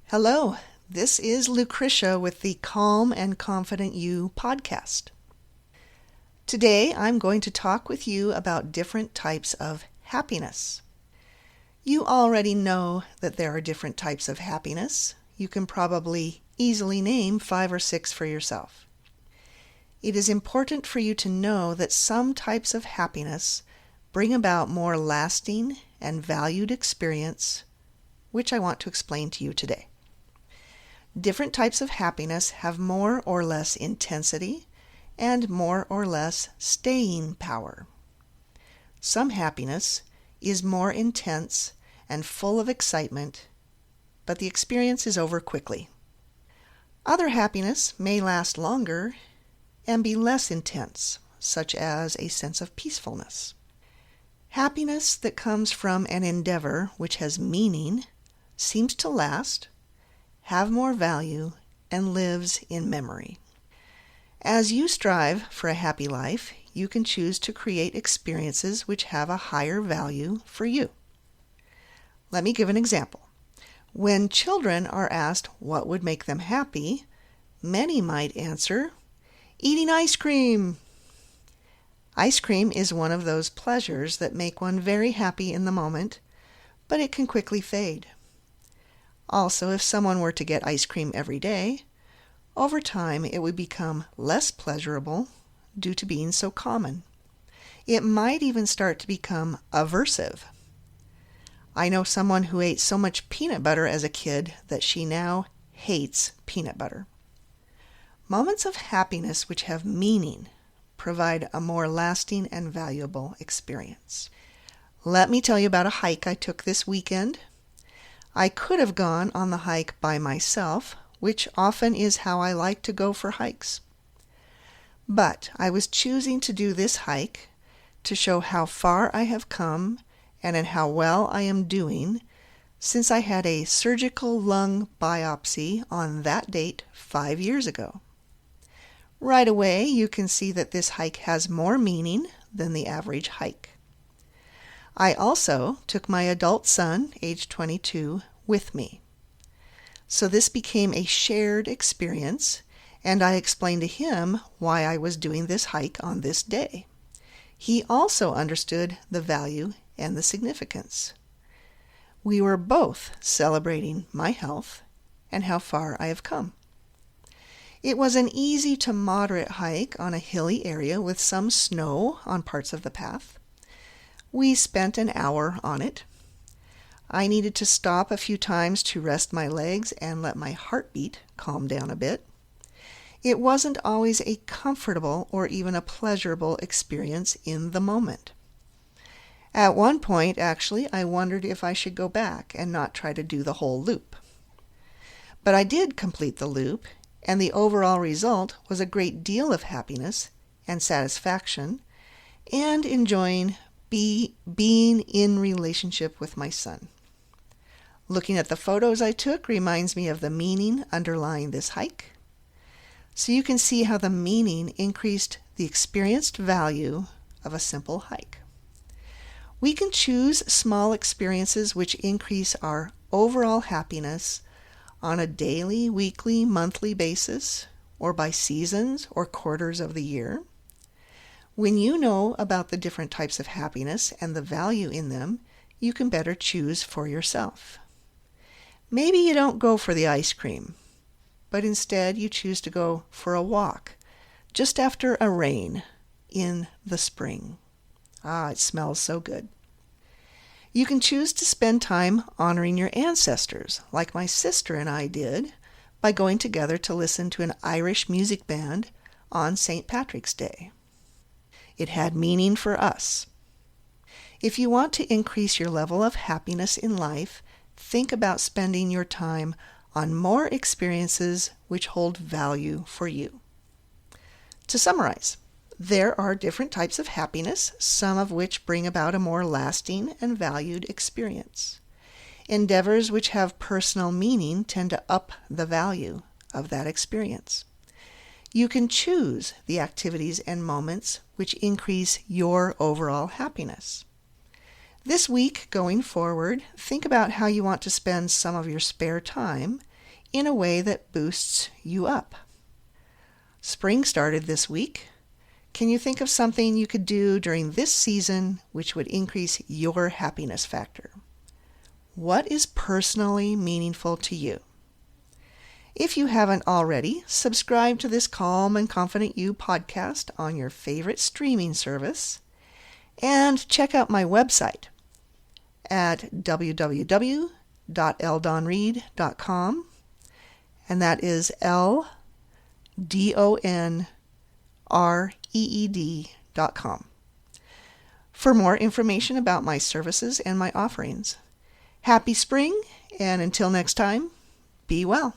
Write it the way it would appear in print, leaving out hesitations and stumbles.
Hello, this is Lucretia with the Calm and Confident You podcast. Today I'm going to talk with you about different types of happiness. You already know that there are different types of happiness. You can probably easily name 5 or 6 for yourself. It is important for you to know that some types of happiness bring about more lasting and valued experience, which I want to explain to you today. Different types of happiness have more or less intensity and more or less staying power. Some happiness is more intense and full of excitement, but the experience is over quickly. Other happiness may last longer and be less intense, such as a sense of peacefulness. Happiness that comes from an endeavor which has meaning seems to last, have more value, and lives in memory. As you strive for a happy life, you can choose to create experiences which have a higher value for you. Let me give an example. When children are asked what would make them happy, many might answer, eating ice cream. Ice cream is one of those pleasures that make one very happy in the moment, but it can quickly fade. Also, if someone were to get ice cream every day, over time it would become less pleasurable due to being so common. It might even start to become aversive. I know someone who ate so much peanut butter as a kid that she now hates peanut butter. Moments of happiness which have meaning provide a more lasting and valuable experience. Let me tell you about a hike I took this weekend. I could have gone on the hike by myself, which often is how I like to go for hikes. But I was choosing to do this hike to show how far I have come and how well I am doing since I had a surgical lung biopsy on that date 5 years ago. Right away, you can see that this hike has more meaning than the average hike. I also took my adult son, age 22, with me. So this became a shared experience, and I explained to him why I was doing this hike on this day. He also understood the value and the significance. We were both celebrating my health and how far I have come. It was an easy to moderate hike on a hilly area with some snow on parts of the path. We spent an hour on it. I needed to stop a few times to rest my legs and let my heartbeat calm down a bit. It wasn't always a comfortable or even a pleasurable experience in the moment. At one point, actually, I wondered if I should go back and not try to do the whole loop. But I did complete the loop, and the overall result was a great deal of happiness and satisfaction and enjoying being in relationship with my son. Looking at the photos I took reminds me of the meaning underlying this hike. So you can see how the meaning increased the experienced value of a simple hike. We can choose small experiences which increase our overall happiness on a daily, weekly, monthly basis, or by seasons or quarters of the year. When you know about the different types of happiness and the value in them, you can better choose for yourself. Maybe you don't go for the ice cream, but instead you choose to go for a walk just after a rain in the spring. It smells so good. You can choose to spend time honoring your ancestors, like my sister and I did, by going together to listen to an Irish music band on St. Patrick's Day. It had meaning for us. If you want to increase your level of happiness in life, think about spending your time on more experiences which hold value for you. To summarize, there are different types of happiness, some of which bring about a more lasting and valued experience. Endeavors which have personal meaning tend to up the value of that experience. You can choose the activities and moments which increase your overall happiness. This week, going forward, think about how you want to spend some of your spare time in a way that boosts you up. Spring started this week. Can you think of something you could do during this season which would increase your happiness factor? What is personally meaningful to you? If you haven't already, subscribe to this Calm and Confident You podcast on your favorite streaming service, and check out my website at www.ldonreed.com, and that is LDONREED.com, for more information about my services and my offerings. Happy spring, and until next time, be well.